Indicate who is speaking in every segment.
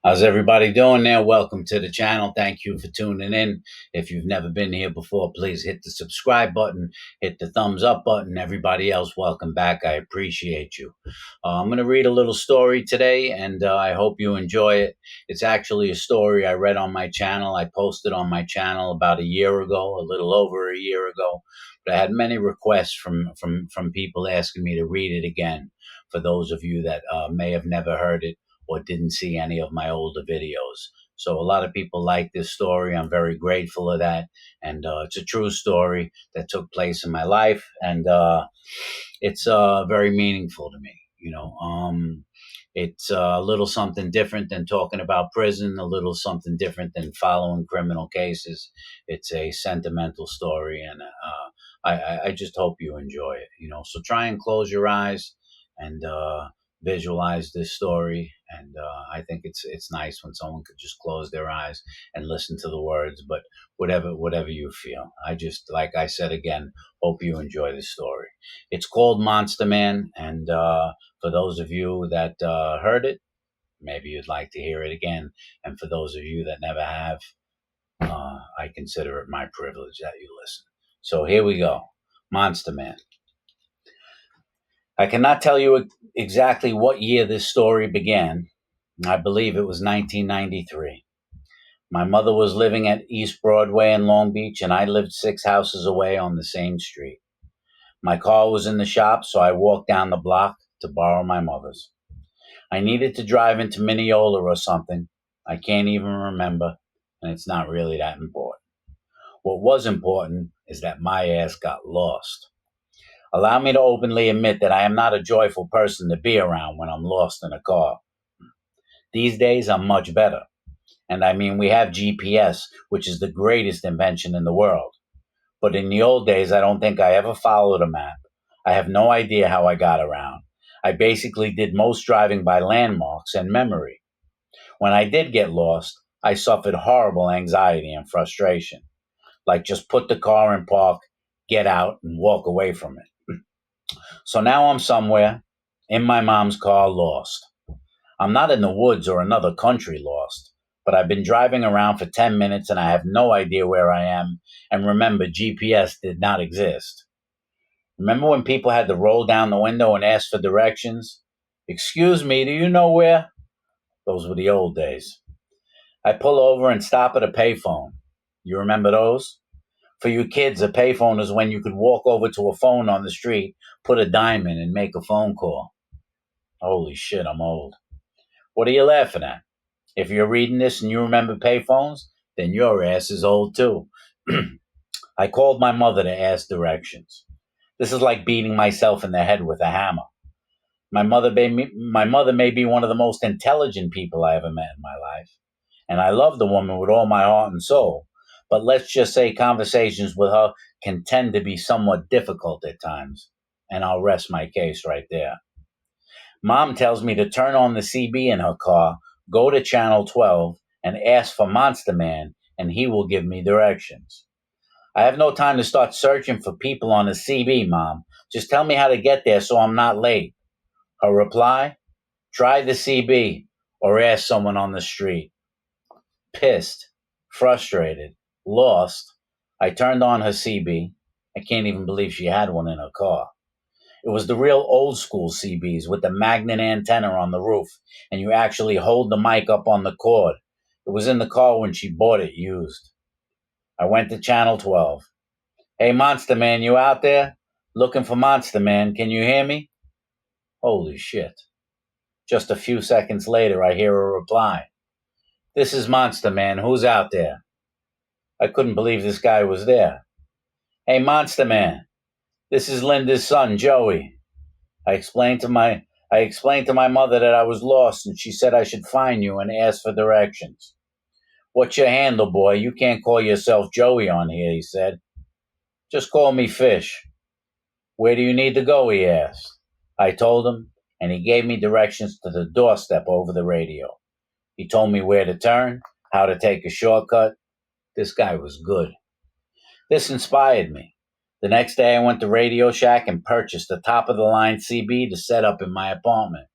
Speaker 1: How's everybody doing there? Welcome to the channel. Thank you for tuning in. If you've never been here before, please hit the subscribe button, hit the thumbs up button. Everybody else, welcome back. I appreciate you. I'm going to read a little story today, and I hope you enjoy it. It's actually a story I read on my channel. I posted on my channel about a year ago, a little over a year ago. But I had many requests from people asking me to read it again. For those of you that may have never heard it or didn't see any of my older videos. So a lot of people like this story. I'm very grateful of that. And it's a true story that took place in my life. And it's very meaningful to me. It's a little something different than talking about prison, a little something different than following criminal cases. It's a sentimental story. And I just hope you enjoy it. So try and close your eyes and visualize this story. And I think it's nice when someone could just close their eyes and listen to the words. But whatever you feel, I just, like I said again, hope you enjoy the story. It's called Monster Man, and for those of you that heard it, maybe you'd like to hear it again. And for those of you that never have, I consider it my privilege that you listen. So here we go. Monster Man. I cannot tell you exactly what year this story began. I believe it was 1993. My mother was living at East Broadway in Long Beach, and I lived 6 houses away on the same street. My car was in the shop, so I walked down the block to borrow my mother's. I needed to drive into Mineola or something. I can't even remember, and it's not really that important. What was important is that my ass got lost. Allow me to openly admit that I am not a joyful person to be around when I'm lost in a car. These days, I'm much better. And I mean, we have GPS, which is the greatest invention in the world. But in the old days, I don't think I ever followed a map. I have no idea how I got around. I basically did most driving by landmarks and memory. When I did get lost, I suffered horrible anxiety and frustration. Like just put the car in park, get out, and walk away from it. So now I'm somewhere in my mom's car lost. I'm not in the woods or another country lost, but I've been driving around for 10 minutes and I have no idea where I am. And remember, GPS did not exist. Remember when people had to roll down the window and ask for directions? Excuse me, do you know where? Those were the old days. I pull over and stop at a payphone. You remember those? For you kids, a payphone is when you could walk over to a phone on the street, put a dime in, and make a phone call. Holy shit, I'm old. What are you laughing at? If you're reading this and you remember payphones, then your ass is old too. I called my mother to ask directions. This is like beating myself in the head with a hammer. My mother may be one of the most intelligent people I ever met in my life, and I love the woman with all my heart and soul. But let's just say conversations with her can tend to be somewhat difficult at times, and I'll rest my case right there. Mom tells me to turn on the CB in her car, go to channel 12, and ask for Monster Man, and he will give me directions. I have no time to start searching for people on the CB, Mom. Just tell me how to get there so I'm not late. Her reply? Try the CB or ask someone on the street. Pissed, frustrated, lost, I turned on her CB. I can't even believe she had one in her car. It was the real old school CBs with the magnet antenna on the roof, and you actually hold the mic up on the cord. It was in the car when she bought it used. I went to channel 12. Hey, Monster Man, you out there? Looking for Monster Man, can you hear me? Holy shit. Just a few seconds later, I hear a reply. This is Monster Man, who's out there? I couldn't believe this guy was there. Hey, Monster Man, this is Linda's son, Joey. I explained to my mother that I was lost, and she said I should find you and ask for directions. What's your handle, boy? You can't call yourself Joey on here, he said. Just call me Fish. Where do you need to go, he asked. I told him, and he gave me directions to the doorstep over the radio. He told me where to turn, how to take a shortcut. This guy was good. This inspired me. The next day, I went to Radio Shack and purchased a top-of-the-line CB to set up in my apartment.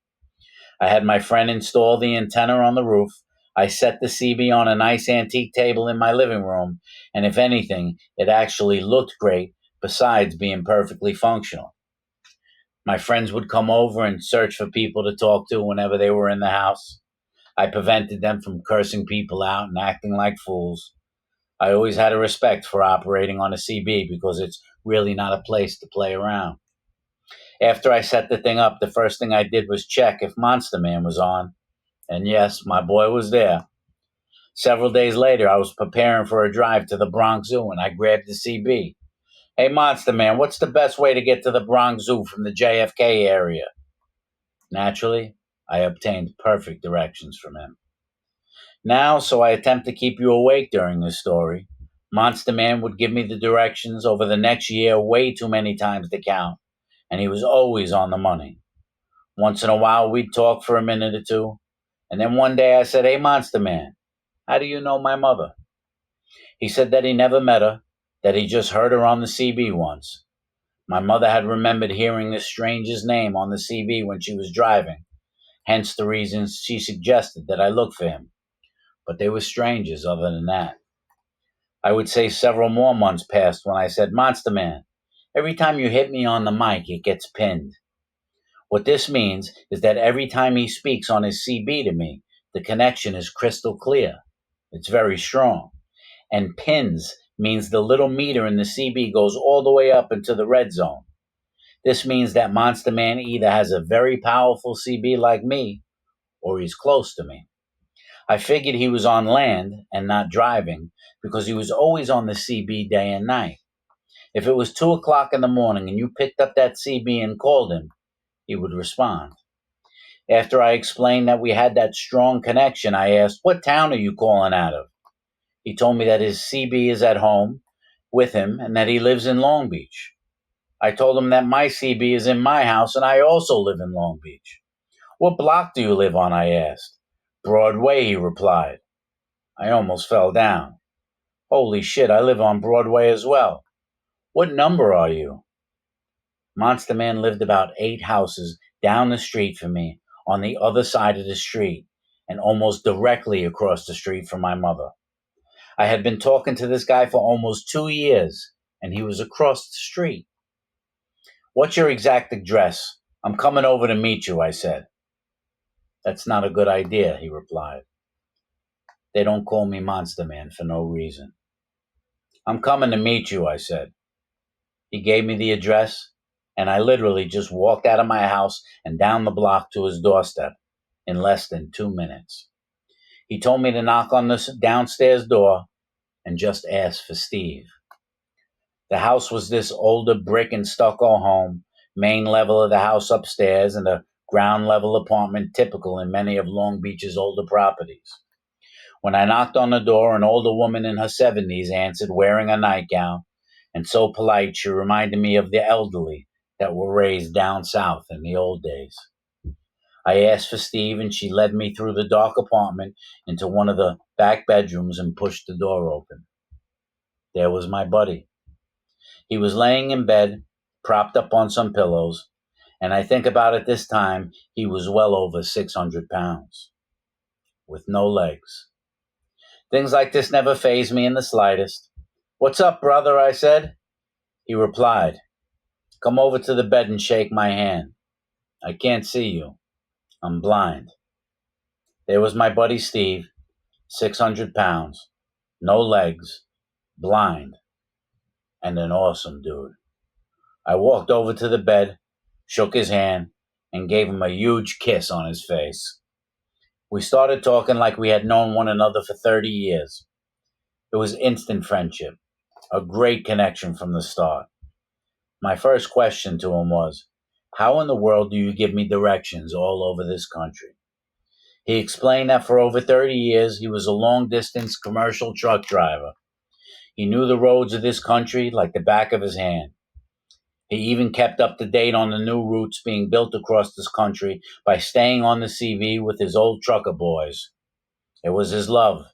Speaker 1: I had my friend install the antenna on the roof. I set the CB on a nice antique table in my living room, and if anything, it actually looked great besides being perfectly functional. My friends would come over and search for people to talk to whenever they were in the house. I prevented them from cursing people out and acting like fools. I always had a respect for operating on a CB because it's really not a place to play around. After I set the thing up, the first thing I did was check if Monster Man was on. And yes, my boy was there. Several days later, I was preparing for a drive to the Bronx Zoo and I grabbed the CB. Hey, Monster Man, what's the best way to get to the Bronx Zoo from the JFK area? Naturally, I obtained perfect directions from him. Now, so I attempt to keep you awake during this story, Monster Man would give me the directions over the next year way too many times to count, and he was always on the money. Once in a while, we'd talk for a minute or two, and then one day I said, Hey, Monster Man, how do you know my mother? He said that he never met her, that he just heard her on the CB once. My mother had remembered hearing this stranger's name on the CB when she was driving, hence the reason she suggested that I look for him. But they were strangers other than that. I would say several more months passed when I said, Monster Man, every time you hit me on the mic, it gets pinned. What this means is that every time he speaks on his CB to me, the connection is crystal clear. It's very strong. And pins means the little meter in the CB goes all the way up into the red zone. This means that Monster Man either has a very powerful CB like me, or he's close to me. I figured he was on land and not driving because he was always on the CB day and night. If it was 2 o'clock in the morning and you picked up that CB and called him, he would respond. After I explained that we had that strong connection, I asked, What town are you calling out of? He told me that his CB is at home with him and that he lives in Long Beach. I told him that my CB is in my house and I also live in Long Beach. What block do you live on? I asked. Broadway, he replied. I almost fell down. Holy shit, I live on Broadway as well. What number are you? Monster Man lived about 8 houses down the street from me, on the other side of the street, and almost directly across the street from my mother. I had been talking to this guy for almost 2 years, and he was across the street. What's your exact address? I'm coming over to meet you, I said. That's not a good idea, he replied. They don't call me Monster Man for no reason. I'm coming to meet you, I said. He gave me the address, and I literally just walked out of my house and down the block to his doorstep in less than 2 minutes. He told me to knock on the downstairs door and just ask for Steve. The house was this older brick and stucco home, main level of the house upstairs, and a ground level apartment typical in many of Long Beach's older properties. When I knocked on the door, an older woman in her 70s answered, wearing a nightgown, and so polite she reminded me of the elderly that were raised down south in the old days. I asked for Steve, and she led me through the dark apartment into one of the back bedrooms and pushed the door open. There was my buddy. He was laying in bed, propped up on some pillows, and I think about it this time, he was well over 600 pounds, with no legs. Things like this never fazed me in the slightest. What's up, brother? I said. He replied, Come over to the bed and shake my hand. I can't see you. I'm blind. There was my buddy Steve, 600 pounds, no legs, blind, and an awesome dude. I walked over to the bed, shook his hand, and gave him a huge kiss on his face. We started talking like we had known one another for 30 years. It was instant friendship, a great connection from the start. My first question to him was, How in the world do you give me directions all over this country? He explained that for over 30 years he was a long-distance commercial truck driver. He knew the roads of this country like the back of his hand. He even kept up to date on the new routes being built across this country by staying on the CV with his old trucker boys. It was his love.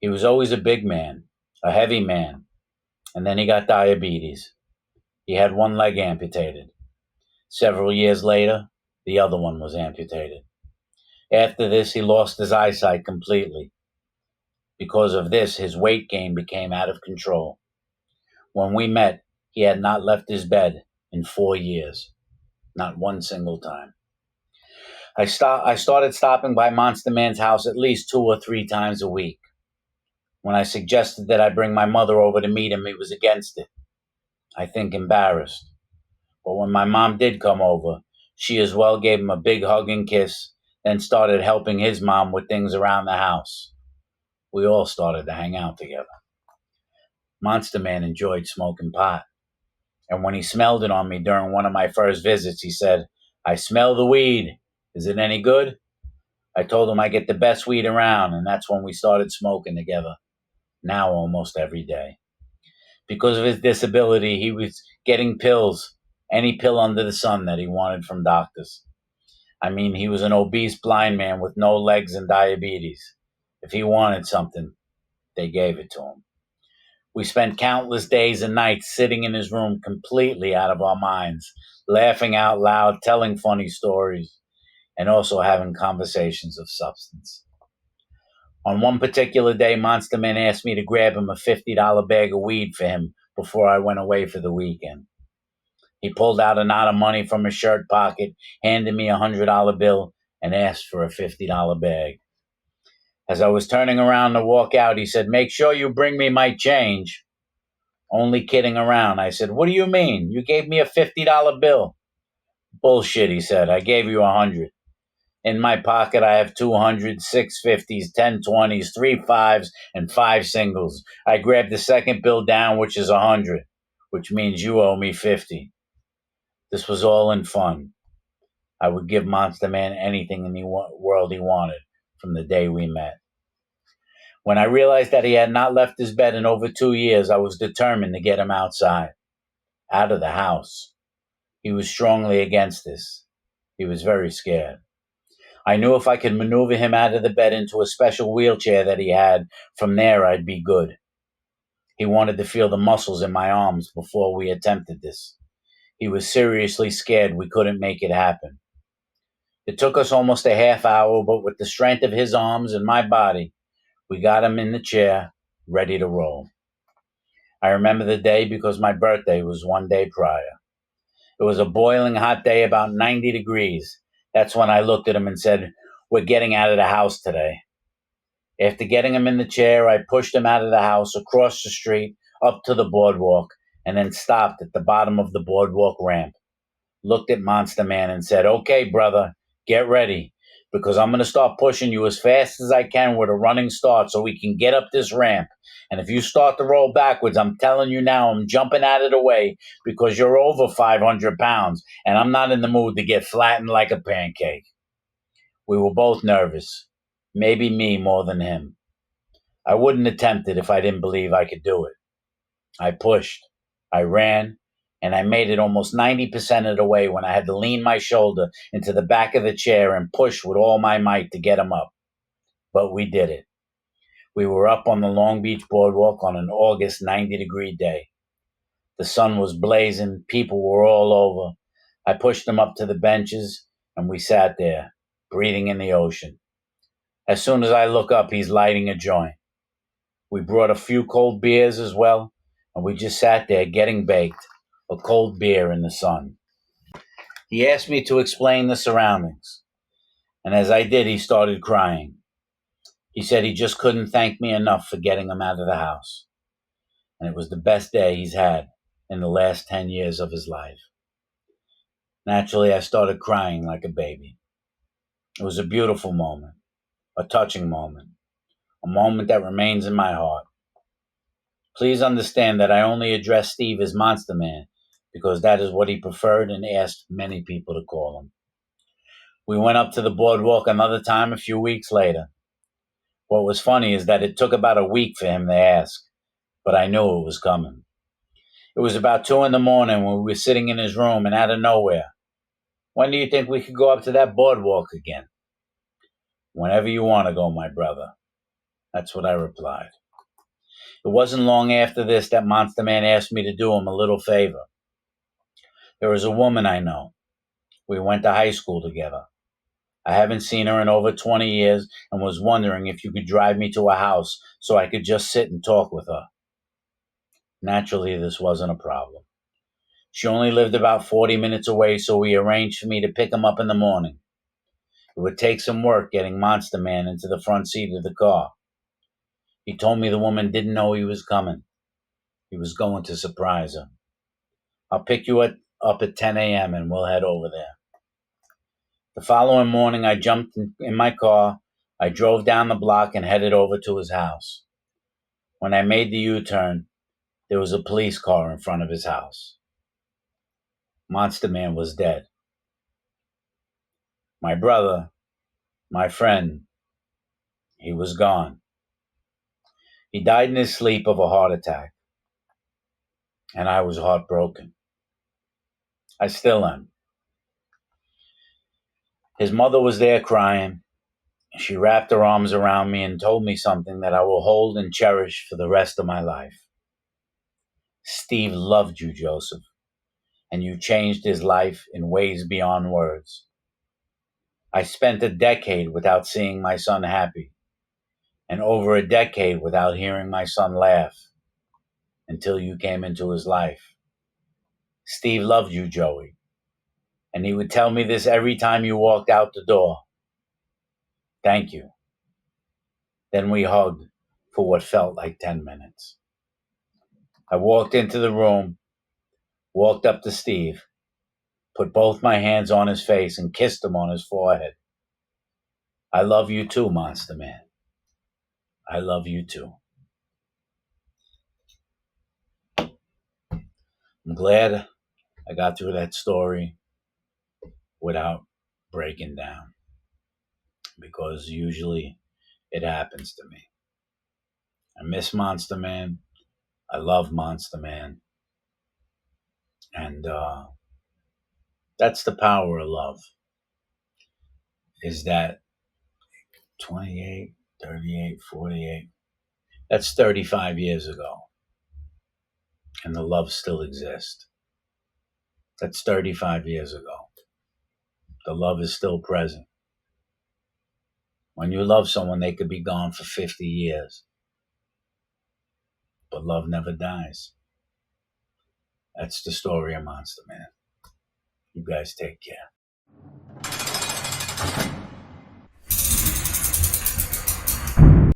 Speaker 1: He was always a big man, a heavy man, and then he got diabetes. He had one leg amputated. Several years later, the other one was amputated. After this, he lost his eyesight completely. Because of this, his weight gain became out of control. When we met, he had not left his bed in 4 years, not one single time. I started stopping by Monster Man's house at least 2 or 3 times a week. When I suggested that I bring my mother over to meet him, he was against it. I think embarrassed. But when my mom did come over, she as well gave him a big hug and kiss, then started helping his mom with things around the house. We all started to hang out together. Monster Man enjoyed smoking pot, and when he smelled it on me during one of my first visits, he said, "I smell the weed. Is it any good?" I told him I get the best weed around, and that's when we started smoking together, now almost every day. Because of his disability, he was getting pills, any pill under the sun that he wanted from doctors. I mean, he was an obese blind man with no legs and diabetes. If he wanted something, they gave it to him. We spent countless days and nights sitting in his room completely out of our minds, laughing out loud, telling funny stories, and also having conversations of substance. On one particular day, Monster Man asked me to grab him a $50 bag of weed for him before I went away for the weekend. He pulled out a knot of money from his shirt pocket, handed me a $100 bill, and asked for a $50 bag. As I was turning around to walk out, he said, "Make sure you bring me my change." Only kidding around. I said, "What do you mean? You gave me a $50 bill." "Bullshit," he said. "I gave you 100. In my pocket, I have 200, 650s, 1020s, three fives, and five singles. I grabbed the second bill down, which is 100, which means you owe me 50. This was all in fun. I would give Monster Man anything in the world he wanted from the day we met. When I realized that he had not left his bed in over 2 years, I was determined to get him outside, out of the house. He was strongly against this. He was very scared. I knew if I could maneuver him out of the bed into a special wheelchair that he had, from there I'd be good. He wanted to feel the muscles in my arms before we attempted this. He was seriously scared we couldn't make it happen. It took us almost a half hour, but with the strength of his arms and my body, we got him in the chair, ready to roll. I remember the day because my birthday was one day prior. It was a boiling hot day, about 90 degrees. That's when I looked at him and said, "We're getting out of the house today." After getting him in the chair, I pushed him out of the house, across the street, up to the boardwalk, and then stopped at the bottom of the boardwalk ramp. Looked at Monster Man and said, "Okay, brother, get ready, because I'm going to start pushing you as fast as I can with a running start so we can get up this ramp. And if you start to roll backwards, I'm telling you now, I'm jumping out of the way because you're over 500 pounds, and I'm not in the mood to get flattened like a pancake." We were both nervous, maybe me more than him. I wouldn't attempt it if I didn't believe I could do it. I pushed, I ran, and I made it almost 90% of the way when I had to lean my shoulder into the back of the chair and push with all my might to get him up. But we did it. We were up on the Long Beach boardwalk on an August 90-degree day. The sun was blazing, people were all over. I pushed him up to the benches, and we sat there, breathing in the ocean. As soon as I look up, he's lighting a joint. We brought a few cold beers as well, and we just sat there getting baked, a cold beer in the sun. He asked me to explain the surroundings, and as I did, he started crying. He said he just couldn't thank me enough for getting him out of the house, and it was the best day he's had in the last 10 years of his life. Naturally, I started crying like a baby. It was a beautiful moment, a touching moment, a moment that remains in my heart. Please understand that I only address Steve as Monster Man because that is what he preferred and asked many people to call him. We went up to the boardwalk another time a few weeks later. What was funny is that it took about a week for him to ask, but I knew it was coming. It was about 2 in the morning when we were sitting in his room, and out of nowhere, "When do you think we could go up to that boardwalk again?" "Whenever you want to go, my brother." That's what I replied. It wasn't long after this that Monster Man asked me to do him a little favor. There is a woman I know. We went to high school together. I haven't seen her in over 20 years and was wondering if you could drive me to a house so I could just sit and talk with her. Naturally, this wasn't a problem. She only lived about 40 minutes away, so we arranged for me to pick him up in the morning. It would take some work getting Monster Man into the front seat of the car. He told me the woman didn't know he was coming. He was going to surprise her. I'll pick you up at 10 a.m. and we'll head over there. The following morning, I jumped in my car. I drove down the block and headed over to his house. When I made the U-turn, there was a police car in front of his house. Monster Man was dead. My brother, my friend, he was gone. He died in his sleep of a heart attack, and I was heartbroken. I still am. His mother was there crying. She wrapped her arms around me and told me something that I will hold and cherish for the rest of my life. Steve loved you, Joseph, and you changed his life in ways beyond words. I spent a decade without seeing my son happy, and over a decade without hearing my son laugh until you came into his life. Steve loved you, Joey, and he would tell me this every time you walked out the door. Thank you. Then we hugged for what felt like 10 minutes. I walked into the room, walked up to Steve, put both my hands on his face and kissed him on his forehead. I love you too, Monster Man. I love you too. I'm glad I got through that story without breaking down, because usually it happens to me. I miss Monster Man. I love Monster Man. And that's the power of love, is that 28, 38, 48, that's 35 years ago. And the love still exists. That's 35 years ago. The love is still present. When you love someone, they could be gone for 50 years. But love never dies. That's the story of Monster Man. You guys take care.